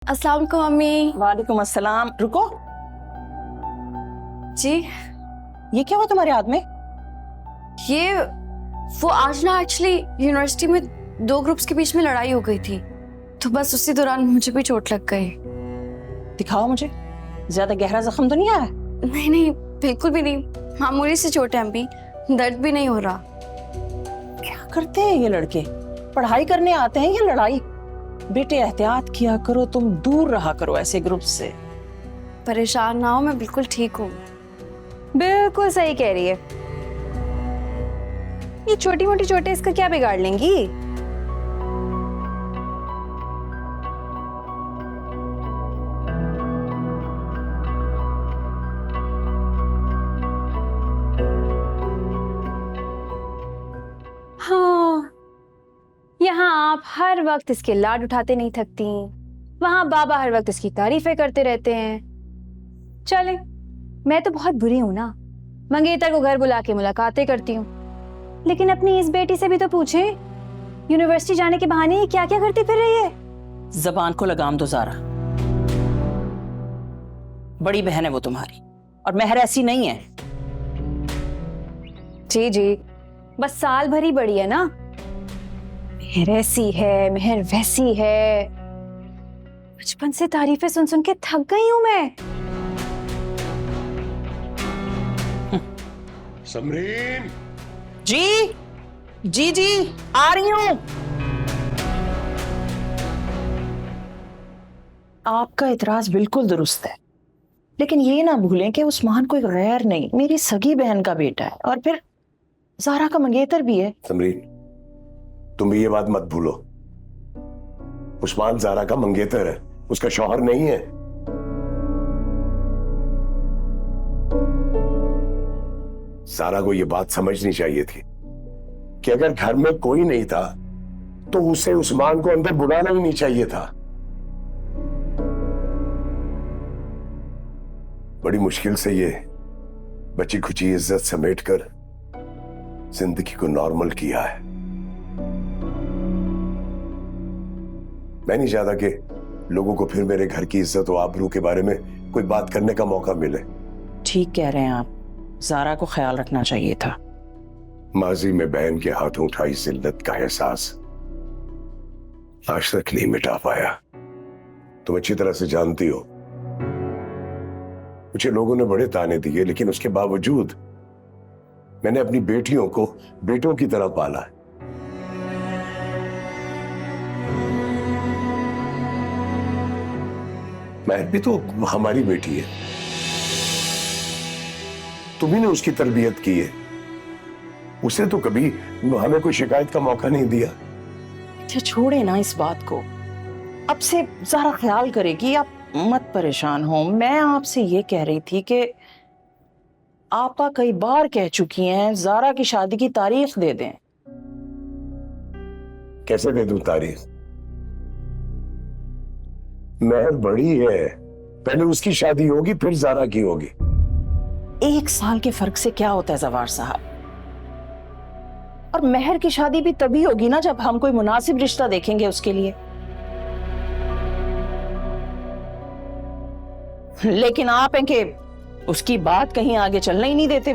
अस्सलाम वालेकुम मम्मी। वालेकुम अस्सलाम। रुको, जी ये क्या हुआ तुम्हारे हाथ में? ये वो आज ना एक्चुअली यूनिवर्सिटी में दो ग्रुप्स के बीच में लड़ाई हो गई थी, तो बस उसी दौरान मुझे भी चोट लग गई। दिखाओ मुझे, ज्यादा गहरा जख्म तो नहीं आया? नहीं नहीं, बिल्कुल भी नहीं, मामूली सी चोट है अम्मी, दर्द भी नहीं हो रहा। क्या करते हैं ये लड़के? पढ़ाई करने आते हैं या लड़ाई? बेटे एहतियात किया करो, तुम दूर रहा करो ऐसे ग्रुप से। परेशान ना हो, मैं बिल्कुल ठीक हूँ। बिल्कुल सही कह रही है। ये छोटी मोटी चोटें इसका क्या बिगाड़ लेंगी? हाँ, यहाँ आप हर वक्त इसके लाड उठाते नहीं थकती, वहां बाबा हर वक्त इसकी तारीफें करते रहते हैं। चले, मैं तो बहुत बुरी हूं ना, मंगेतर को घर बुला के मुलाकातें करती हूँ, लेकिन अपनी इस बेटी से भी तो पूछें, यूनिवर्सिटी जाने के बहाने ये क्या क्या करती फिर रही है? जबान को लगाम दो ज़ारा, बड़ी बहन है वो तुम्हारी, और महर ऐसी नहीं है। जी जी, बस साल भर ही बड़ी है ना। महर ऐसी है, महर वैसी है, बचपन से तारीफें सुन सुन के थक गई हूं मैं। समरीन, जी जी जी, आ रही हूं। आपका इतराज बिल्कुल दुरुस्त है, लेकिन ये ना भूलें कि उस्मान कोई गैर नहीं, मेरी सगी बहन का बेटा है, और फिर ज़ारा का मंगेतर भी है। समरीन, तुम भी ये बात मत भूलो, उस्मान ज़ारा का मंगेतर है, उसका शौहर नहीं है। ज़ारा को ये बात समझनी चाहिए थी कि अगर घर में कोई नहीं था तो उसे उस्मान को अंदर बुलाना ही नहीं चाहिए था। बड़ी मुश्किल से ये बची खुची इज्जत समेटकर जिंदगी को नॉर्मल किया है। मैं नहीं चाहता कि लोगों को फिर मेरे घर की इज्जत और आबरू के बारे में कोई बात करने का मौका मिले। ठीक कह रहे हैं आप, ज़ारा को ख्याल रखना चाहिए था। माजी में बहन के हाथों उठाई जिल्लत का एहसास आज तक नहीं मिटा पाया। तुम अच्छी तरह से जानती हो, मुझे लोगों ने बड़े ताने दिए, लेकिन उसके बावजूद मैंने अपनी बेटियों को बेटों की तरह पाला है। महर भी तो हमारी बेटी है, तुम्ही ने उसकी तरबियत की है, उसे तो कभी हमें कोई शिकायत का मौका नहीं दिया। अच्छा छोड़े ना इस बात को, अब से ज़ारा ख्याल करेगी, आप मत परेशान हो। मैं आपसे ये कह रही थी कि आपा कई बार कह चुकी हैं ज़ारा की शादी की तारीख दे दें। कैसे दे दूं तारीख? महर बड़ी है, पहले उसकी शादी होगी फिर ज़ारा की होगी। 1 साल के फर्क से क्या होता है जवार साहब, और महर की शादी भी तभी होगी ना जब हम कोई मुनासिब रिश्ता देखेंगे उसके लिए। लेकिन आप हैं कि उसकी बात कहीं आगे चलना ही नहीं देते।